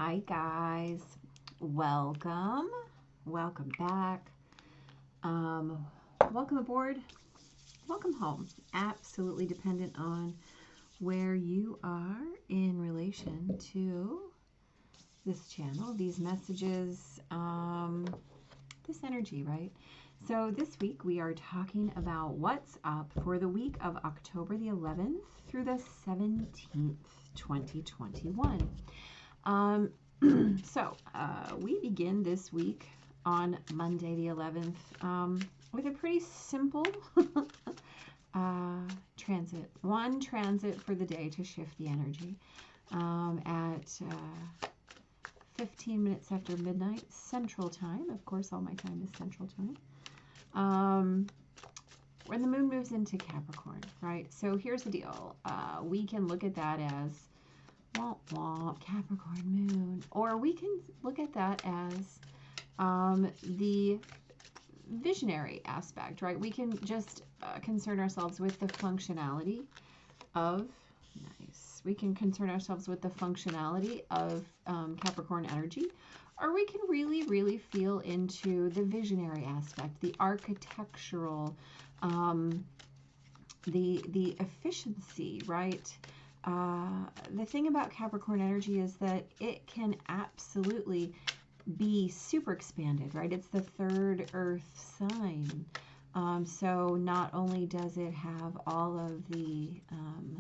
Hi guys, welcome back, welcome aboard, welcome home. Absolutely dependent on where you are in relation to this channel, these messages, this energy, right? So this week we are talking about what's up for the week of October the 11th through the 17th, 2021. We begin this week on Monday the 11th with a pretty simple transit. One transit for the day to shift the energy at 15 minutes after midnight Central Time. Of course, all my time is Central Time. When the moon moves into Capricorn, right? So here's the deal. We can look at that as womp womp, Capricorn moon, or we can look at that as the visionary aspect, right? We can just concern ourselves with the functionality of, we can concern ourselves with the functionality of Capricorn energy, or we can really feel into the visionary aspect, the architectural, the efficiency, right? The thing about Capricorn energy is that it can absolutely be super expanded, right? It's the third earth sign. So not only does it have all of the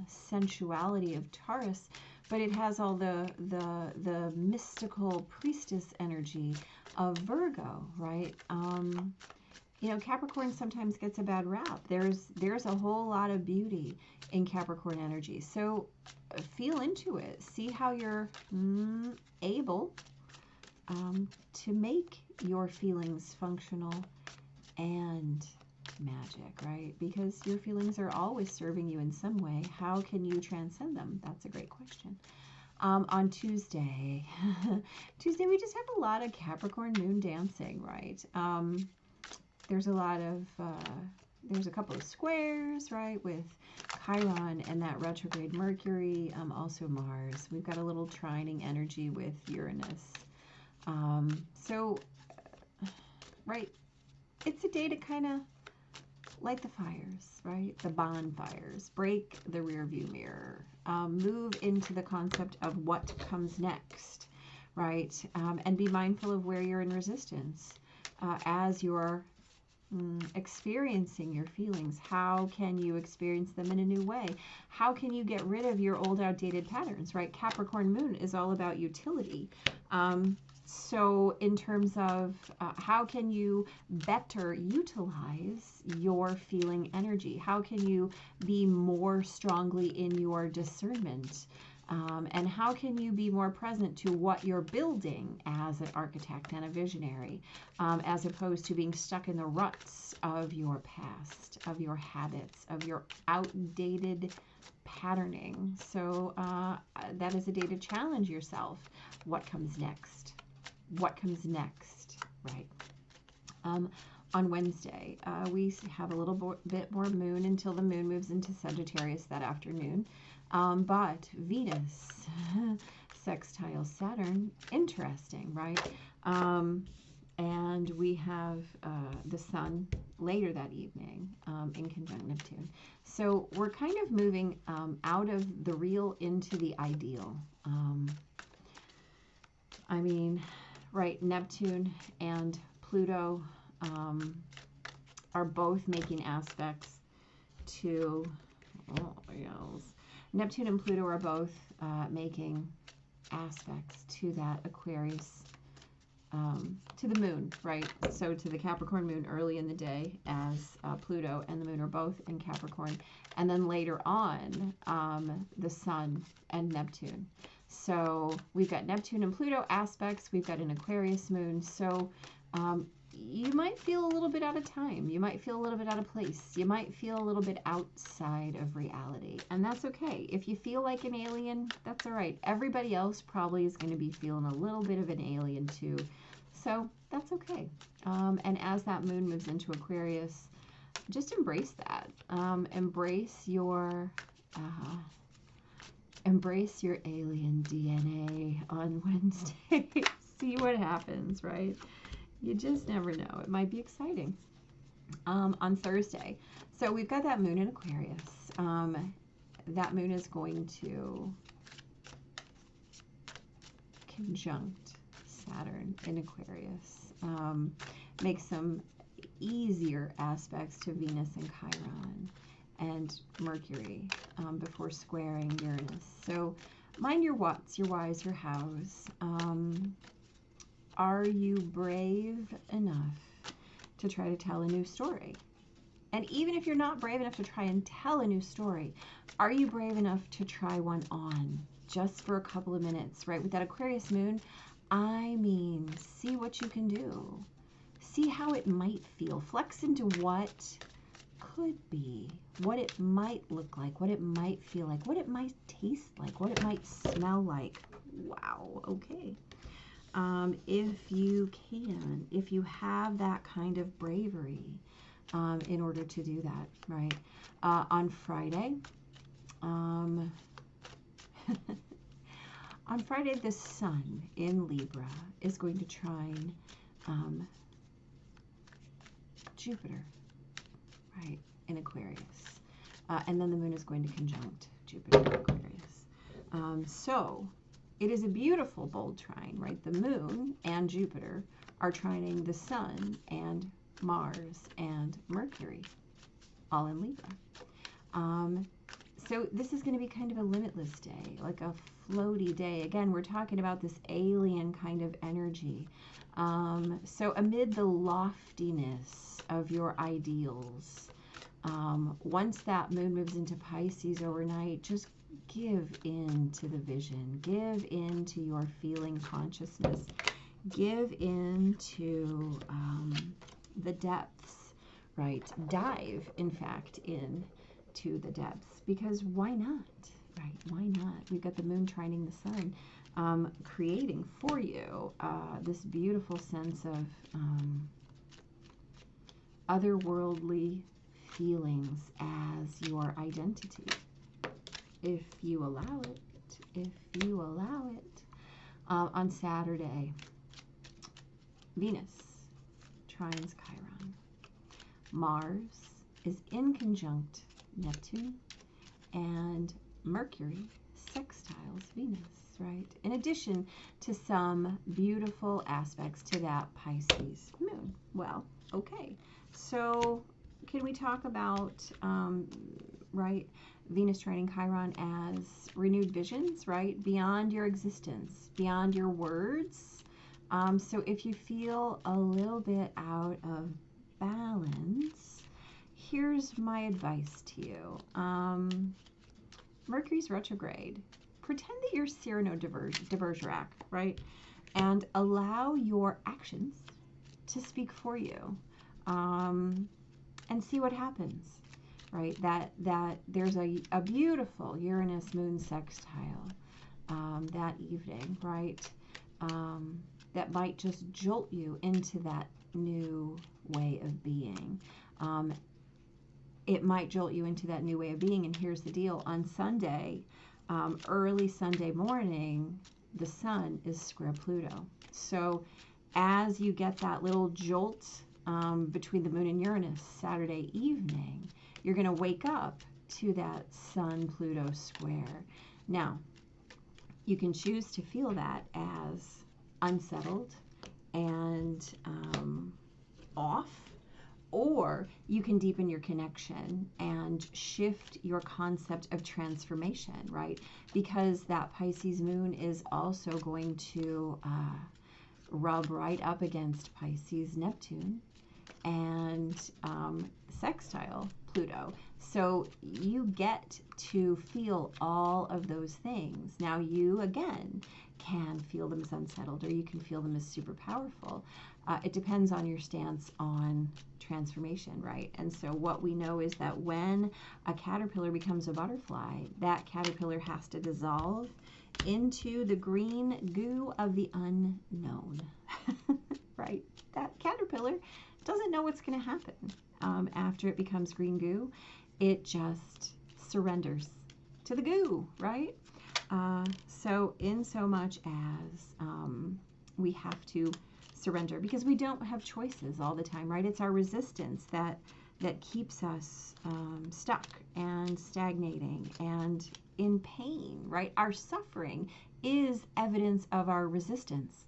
sensuality of Taurus, but it has all the mystical priestess energy of Virgo, right? You know, Capricorn sometimes gets a bad rap. There's a whole lot of beauty in Capricorn energy. So feel into it. See how you're able to make your feelings functional and magic, right? Because your feelings are always serving you in some way. How can you transcend them? That's a great question. On Tuesday, we just have a lot of Capricorn moon dancing, right? There's a lot of, there's a couple of squares, right, with Chiron and that retrograde Mercury, also Mars. We've got a little trining energy with Uranus. Right, it's a day to kind of light the fires, right? The bonfires, break the rear view mirror, move into the concept of what comes next, right? And be mindful of where you're in resistance as you're experiencing your feelings. How can you experience them in a new way? How can you get rid of your old outdated patterns, right? Capricorn moon is all about utility. So in terms of how can you better utilize your feeling energy? How can you be more strongly in your discernment? And how can you be more present to what you're building as an architect and a visionary, as opposed to being stuck in the ruts of your past, of your habits, of your outdated patterning? So that is a day to challenge yourself. What comes next? What comes next, right? On Wednesday, we have a little bit more moon until the moon moves into Sagittarius that afternoon. But Venus sextile Saturn, interesting, right? And we have the sun later that evening in conjunct Neptune. So we're kind of moving out of the real into the ideal. I mean, right, Neptune and Pluto are both making aspects to, Neptune and Pluto are both making aspects to that Aquarius, to the moon, right? So to the Capricorn moon early in the day, as Pluto and the moon are both in Capricorn. And then later on, the sun and Neptune. So we've got Neptune and Pluto aspects. We've got an Aquarius moon. So you might feel a little bit out of time. You might feel a little bit out of place. You might feel a little bit outside of reality. And that's okay. If you feel like an alien, that's all right. Everybody else probably is going to be feeling a little bit of an alien too. So that's okay. And as that moon moves into Aquarius, just embrace that. Embrace your Embrace your alien DNA on Wednesday. See what happens, right? You just never know. It might be exciting. On Thursday, so we've got that moon in Aquarius. That moon is going to conjunct Saturn in Aquarius. Make some easier aspects to Venus and Chiron and Mercury before squaring Uranus. So mind your whats, your whys, your hows. Are you brave enough to try to tell a new story? And even if you're not brave enough to try and tell a new story, are you brave enough to try one on just for a couple of minutes, right? With that Aquarius moon, I mean, see what you can do. See how it might feel. Flex into what could be, what it might look like, what it might feel like, what it might taste like, what it might smell like. Wow, okay. If you can, if you have that kind of bravery in order to do that, right? On Friday, on Friday, the sun in Libra is going to trine Jupiter, right, in Aquarius. And then the moon is going to conjunct Jupiter in Aquarius. So it is a beautiful bold trine, right? The moon and Jupiter are trining the sun and Mars and Mercury, all in Libra. So this is going to be kind of a limitless day, like a floaty day. Again, we're talking about this alien kind of energy. So amid the loftiness of your ideals, once that moon moves into Pisces overnight, just give in to the vision, give in to your feeling consciousness, give in to the depths, right? Dive, in fact, in to the depths, because why not, right? Why not? We've got the moon trining the sun, creating for you this beautiful sense of otherworldly feelings as your identity. If you allow it, if you allow it. On Saturday, Venus trines Chiron. Mars is in conjunct Neptune, and Mercury sextiles Venus, right? In addition to some beautiful aspects to that Pisces moon. Well, okay. So can we talk about, right, Venus trining Chiron as renewed visions, right? Beyond your existence, beyond your words. So if you feel a little bit out of balance, here's my advice to you. Mercury's retrograde. Pretend that you're Cyrano de Bergerac, right? And allow your actions to speak for you. And see what happens, right? That there's a beautiful Uranus moon sextile that evening, right? That might just jolt you into that new way of being. It might jolt you into that new way of being, and here's the deal. On Sunday, early Sunday morning, the sun is square Pluto. So as you get that little jolt between the moon and Uranus Saturday evening, you're going to wake up to that Sun-Pluto square. Now, you can choose to feel that as unsettled and off, or you can deepen your connection and shift your concept of transformation, right? Because that Pisces moon is also going to rub right up against Pisces Neptune and sextile Pluto. So you get to feel all of those things. Now you, again, can feel them as unsettled, or you can feel them as super powerful. It depends on your stance on transformation, right? And so what we know is that when a caterpillar becomes a butterfly, that caterpillar has to dissolve into the green goo of the unknown, right? That caterpillar doesn't know what's going to happen after it becomes green goo. It just surrenders to the goo, right? So in so much as we have to surrender, because we don't have choices all the time, right? It's our resistance that keeps us stuck and stagnating and in pain, right? Our suffering is evidence of our resistance.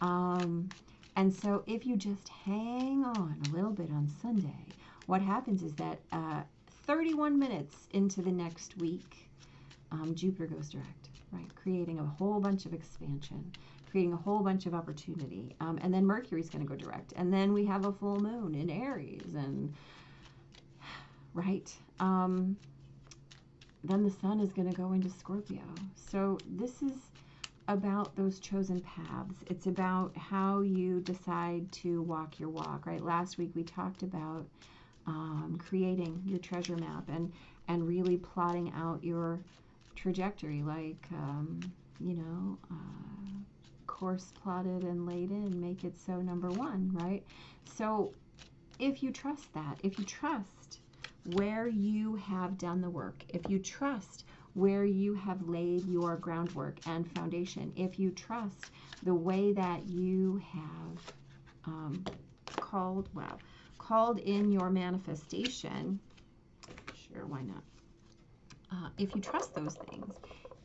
And so if you just hang on a little bit on Sunday, what happens is that 31 minutes into the next week, Jupiter goes direct, right? Creating a whole bunch of expansion, creating a whole bunch of opportunity. And then Mercury's going to go direct. And then we have a full moon in Aries, and right? Then the sun is going to go into Scorpio. So this is about those chosen paths. It's about how you decide to walk your walk, right? Last week we talked about creating your treasure map and really plotting out your trajectory, like, course plotted and laid in, make it so number one, right? So if you trust that, if you trust where you have done the work, if you trust where you have laid your groundwork and foundation, if you trust the way that you have called in your manifestation, sure, why not? If you trust those things,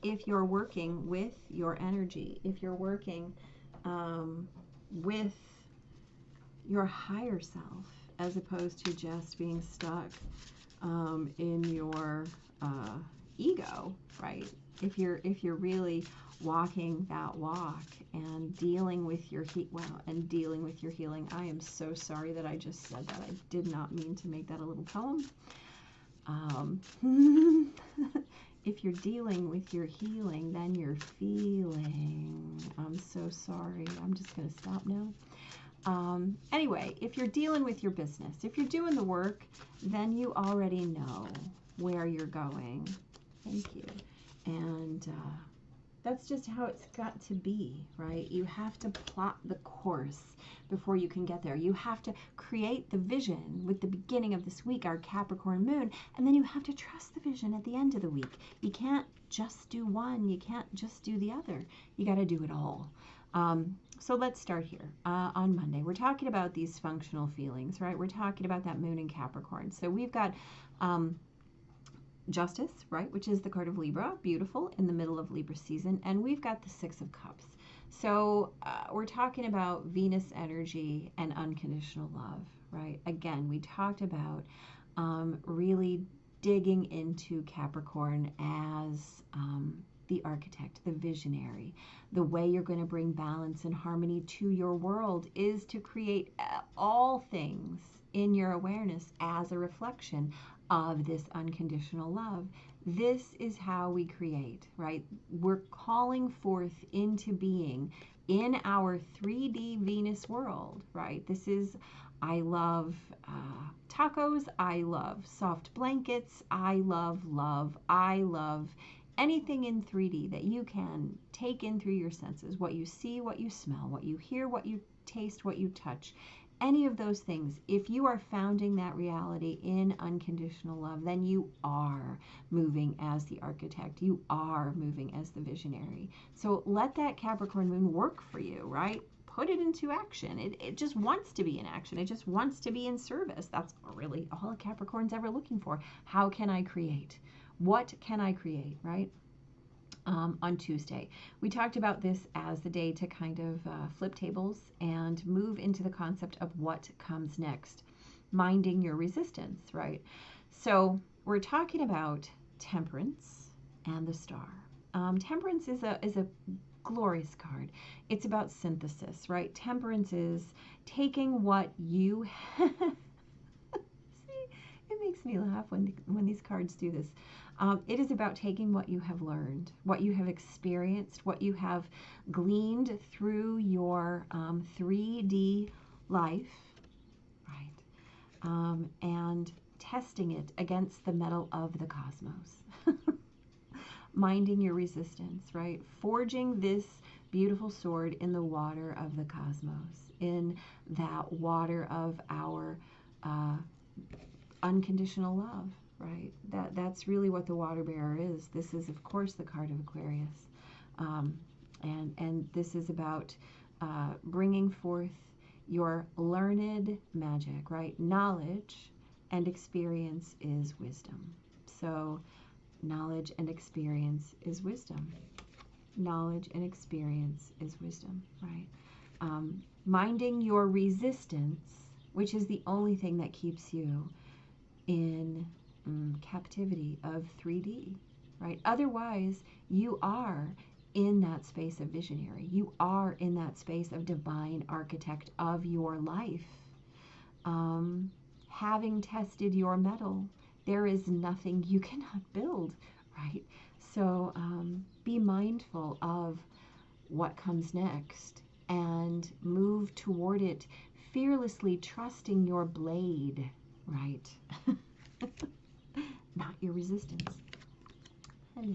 if you're working with your energy, if you're working with your higher self, as opposed to just being stuck in your ego, right? If you're really walking that walk and dealing with your dealing with your healing. I am so sorry that I just said that. I did not mean to make that a little poem. If you're dealing with your healing, then you're feeling. I'm so sorry. I'm just going to stop now. Anyway, if you're dealing with your business, if you're doing the work, then you already know where you're going. Thank you. And that's just how it's got to be, right? You have to plot the course before you can get there. You have to create the vision with the beginning of this week, our Capricorn Moon, and then you have to trust the vision at the end of the week. You can't just do one. You can't just do the other. You got to do it all. So let's start here. On Monday, we're talking about these functional feelings, right? We're talking about that moon in Capricorn. So we've got Justice, right, which is the card of Libra, beautiful, in the middle of Libra season, and we've got the Six of Cups. So we're talking about Venus energy and unconditional love, right? Again, we talked about really digging into Capricorn as the architect, the visionary. The way you're going to bring balance and harmony to your world is to create all things in your awareness as a reflection of this unconditional love. This is how we create, right? We're calling forth into being in our 3D Venus world, right? This is, I love tacos, I love soft blankets, I love love, I love anything in 3D that you can take in through your senses, what you see, what you smell, what you hear, what you taste, what you touch. Any of those things, if you are founding that reality in unconditional love, then you are moving as the architect. You are moving as the visionary. So let that Capricorn moon work for you, right? Put it into action. It just wants to be in action. It just wants to be in service. That's really all a Capricorn's ever looking for. How can I create? What can I create, right? On Tuesday, we talked about this as the day to kind of flip tables and move into the concept of what comes next, minding your resistance, right? So we're talking about Temperance and the Star. Temperance is a glorious card. It's about synthesis, right? Temperance is taking what you see, it makes me laugh when these cards do this. It is about taking what you have learned, what you have experienced, what you have gleaned through your 3D life, right? And testing it against the metal of the cosmos. Minding your resistance, right? Forging this beautiful sword in the water of the cosmos, in that water of our unconditional love. right? That's really what the water bearer is. This is, of course, the card of Aquarius. And this is about bringing forth your learned magic, right? Knowledge and experience is wisdom. So knowledge and experience is wisdom. Knowledge and experience is wisdom, right? Minding your resistance, which is the only thing that keeps you in captivity of 3D, right? Otherwise, you are in that space of visionary. You are in that space of divine architect of your life. Having tested your mettle, there is nothing you cannot build, right? So be mindful of what comes next and move toward it, fearlessly trusting your blade, right? Not your resistance. Hello.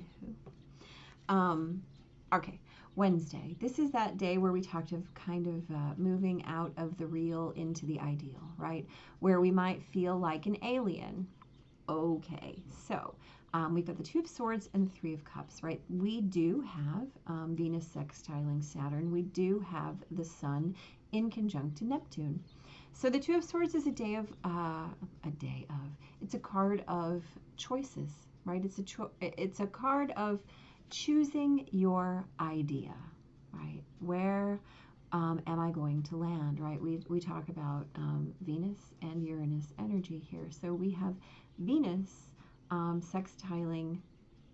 Okay, Wednesday. This is that day where we talked of kind of moving out of the real into the ideal, right? Where we might feel like an alien. Okay, so we've got the Two of Swords and the Three of Cups, right? We do have Venus sextiling Saturn. We do have the Sun in conjunct to Neptune. So the Two of Swords is it's a card of choices, right? It's a card of choosing your idea, right? Where am I going to land, right? We talk about Venus and Uranus energy here. So we have Venus sextiling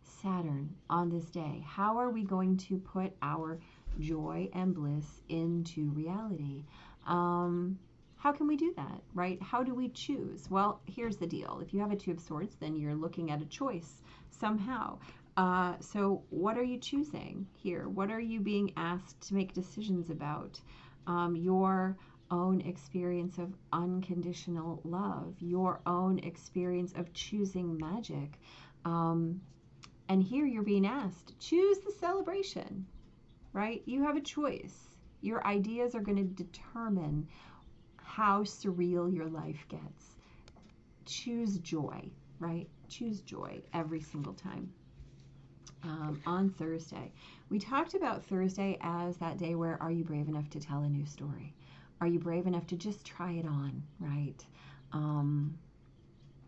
Saturn on this day. How are we going to put our joy and bliss into reality? How can we do that, right? How do we choose? Well, here's the deal. If you have a Two of Swords, then you're looking at a choice somehow. So what are you choosing here? What are you being asked to make decisions about? Your own experience of unconditional love, your own experience of choosing magic. And here you're being asked, choose the celebration, right? You have a choice. Your ideas are going to determine how surreal your life gets. Choose joy, right? Choose joy every single time. On Thursday, we talked about Thursday as that day where are you brave enough to tell a new story? Are you brave enough to just try it on, right?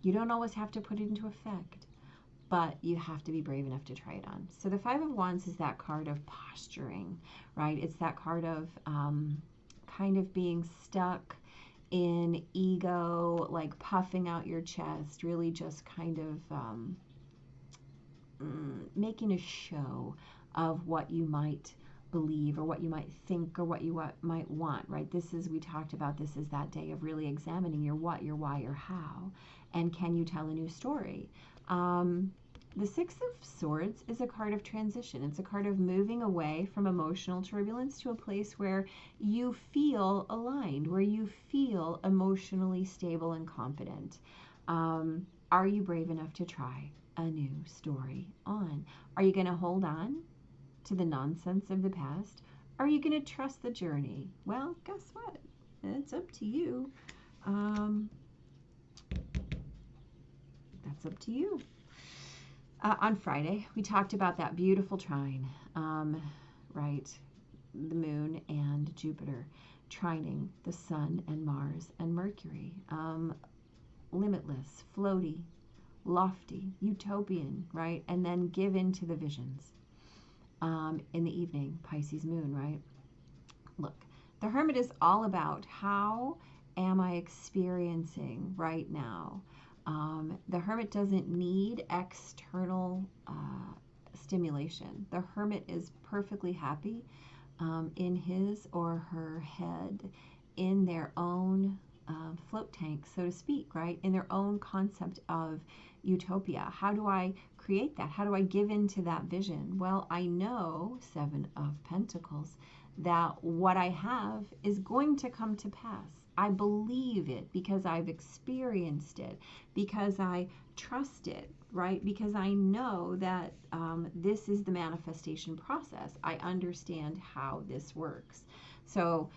You don't always have to put it into effect, but you have to be brave enough to try it on. So the Five of Wands is that card of posturing, right? It's that card of kind of being stuck in ego, like puffing out your chest, really just kind of making a show of what you might believe or what you might think or what you might want, right? We talked about this as that day of really examining your what, your why, your how, and can you tell a new story? The Six of Swords is a card of transition. It's a card of moving away from emotional turbulence to a place where you feel aligned, where you feel emotionally stable and confident. Are you brave enough to try a new story on? Are you going to hold on to the nonsense of the past? Are you going to trust the journey? Well, guess what? It's up to you. That's up to you. On Friday, we talked about that beautiful trine, right? The moon and Jupiter trining the sun and Mars and Mercury. Limitless, floaty, lofty, utopian, right? And then give in to the visions. In the evening, Pisces moon, right? Look, the Hermit is all about how am I experiencing right now? The Hermit doesn't need external stimulation. The Hermit is perfectly happy in his or her head, in their own float tank, so to speak, right? In their own concept of utopia. How do I create that? How do I give into that vision? Well, I know, Seven of Pentacles, that what I have is going to come to pass. I believe it because I've experienced it, because I trust it, right? Because I know that this is the manifestation process. I understand how this works. So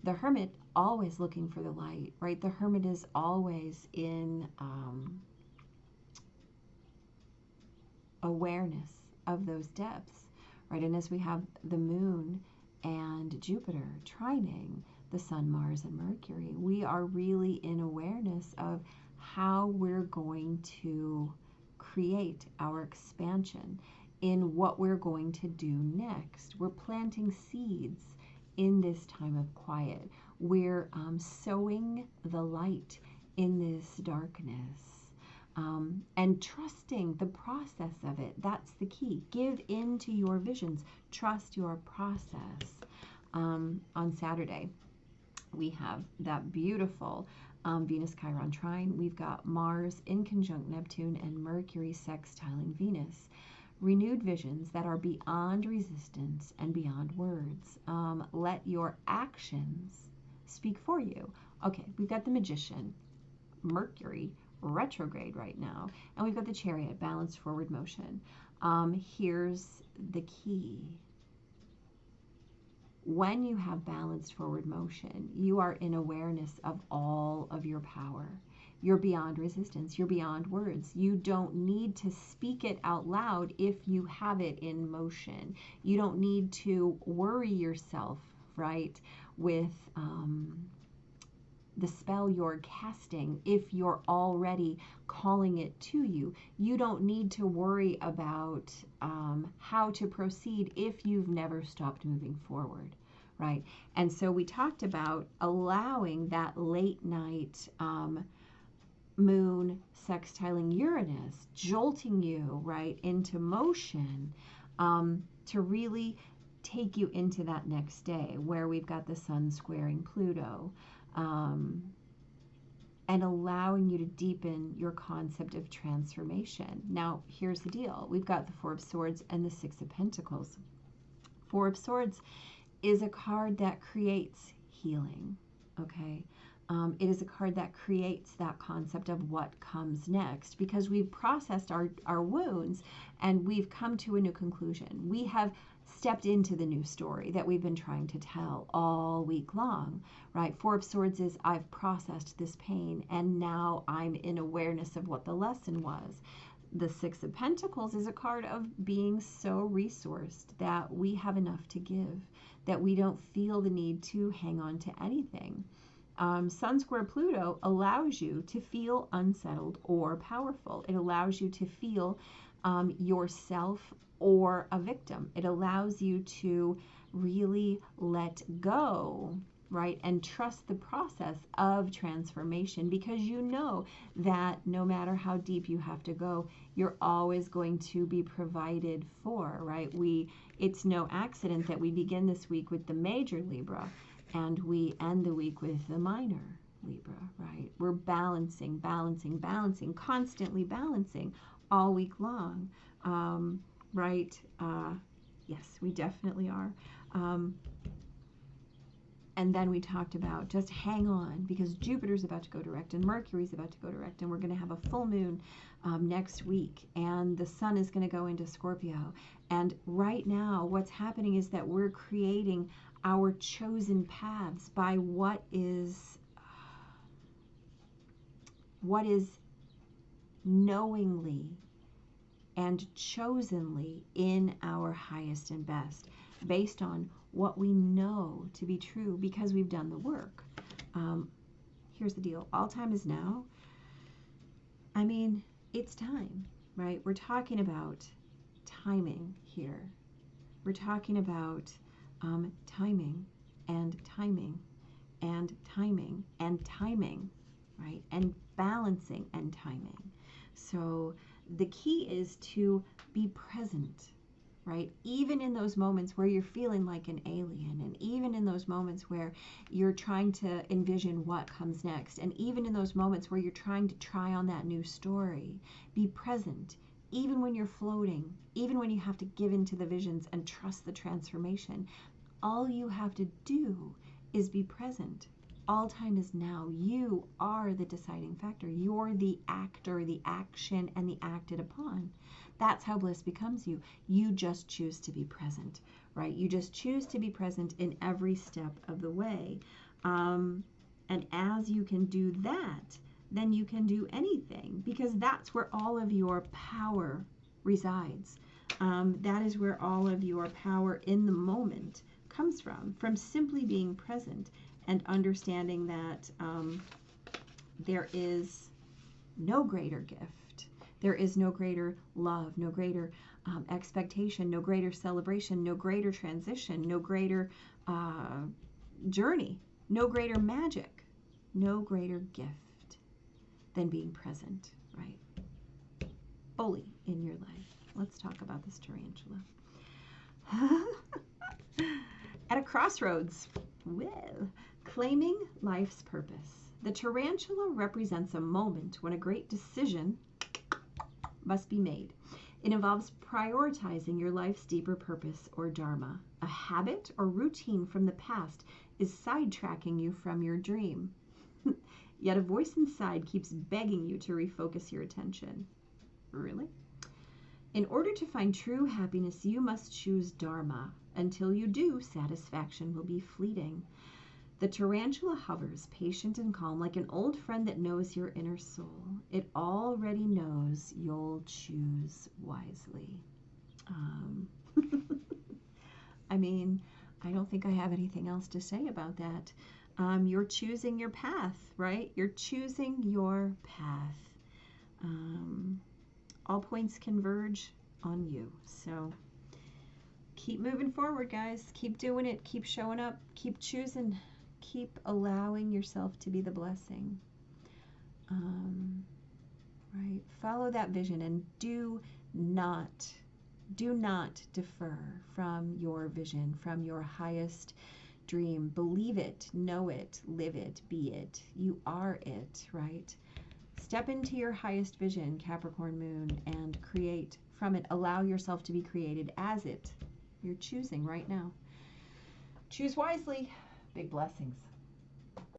the Hermit always looking for the light, right? The Hermit is always in awareness of those depths, right? And as we have the moon and Jupiter trining the sun, Mars, and Mercury, we are really in awareness of how we're going to create our expansion in what we're going to do next. We're planting seeds in this time of quiet. We're sowing the light in this darkness, and trusting the process of it. That's the key. Give in to your visions. Trust your process. On Saturday, we have that beautiful Venus-Chiron trine. We've got Mars in conjunct Neptune and Mercury sextiling Venus. Renewed visions that are beyond resistance and beyond words. Let your actions speak for you. Okay, we've got the Magician, Mercury retrograde right now, and we've got the Chariot, balanced forward motion. Here's the key. When you have balanced forward motion, you are in awareness of all of your power. You're beyond resistance. You're beyond words. You don't need to speak it out loud if you have it in motion. You don't need to worry yourself, right, with the spell you're casting if you're already calling it to you. You don't need to worry about how to proceed if you've never stopped moving forward, right? And so we talked about allowing that late night moon sextiling Uranus, jolting you right into motion, to really take you into that next day where we've got the sun squaring Pluto, and allowing you to deepen your concept of transformation. Now, here's the deal. We've got the Four of Swords and the Six of Pentacles. Four of Swords is a card that creates healing, okay? It is a card that creates that concept of what comes next, because we've processed our wounds and we've come to a new conclusion. We have stepped into the new story that we've been trying to tell all week long, right? Four of Swords is I've processed this pain and now I'm in awareness of what the lesson was. The Six of Pentacles is a card of being so resourced that we have enough to give, that we don't feel the need to hang on to anything. Sun square Pluto allows you to feel unsettled or powerful. It allows you to feel yourself or a victim. It allows you to really let go, right? And trust the process of transformation, because you know that no matter how deep you have to go, you're always going to be provided for, right? It's no accident that we begin this week with the major Libra and we end the week with the minor Libra, right? We're balancing, constantly balancing all week long, right? Yes, we definitely are. And then we talked about just hang on, because Jupiter's about to go direct and Mercury's about to go direct, and we're going to have a full moon next week, and the sun is going to go into Scorpio. And right now what's happening is that we're creating our chosen paths by what is knowingly and chosenly in our highest and best, based on what we know to be true because we've done the work. Here's the deal. All time is now. I mean, it's time, right? We're talking about timing here. We're talking about timing and timing and timing and timing, right? And balancing and timing. So the key is to be present, right? Even in those moments where you're feeling like an alien, and even in those moments where you're trying to envision what comes next, and even in those moments where you're trying to try on that new story, be present. Even when you're floating, even when you have to give into the visions and trust the transformation, all you have to do is be present. All time is now. You are the deciding factor. You're the actor, the action, and the acted upon. That's how bliss becomes you. You just choose to be present, right? You just choose to be present in every step of the way. And as you can do that, then you can do anything, because that's where all of your power resides. That is where all of your power in the moment comes from simply being present and understanding that there is no greater gift. There is no greater love, no greater expectation, no greater celebration, no greater transition, no greater journey, no greater magic, no greater gift than being present, right? Fully in your life. Let's talk about this tarantula. At a crossroads with claiming life's purpose. The tarantula represents a moment when a great decision must be made. It involves prioritizing your life's deeper purpose or dharma. A habit or routine from the past is sidetracking you from your dream. Yet a voice inside keeps begging you to refocus your attention. Really? In order to find true happiness, you must choose dharma. Until you do, satisfaction will be fleeting. The tarantula hovers, patient and calm, like an old friend that knows your inner soul. It already knows you'll choose wisely. I mean, I don't think I have anything else to say about that. You're choosing your path, right? You're choosing your path. All points converge on you. So keep moving forward, guys. Keep doing it. Keep showing up. Keep choosing. Keep allowing yourself to be the blessing. Right? Follow that vision and do not defer from your vision, from your highest dream. Believe it, know it, live it, be it. You are it, right? Step into your highest vision, Capricorn Moon, and create from it. Allow yourself to be created as it. You're choosing right now. Choose wisely. Big blessings.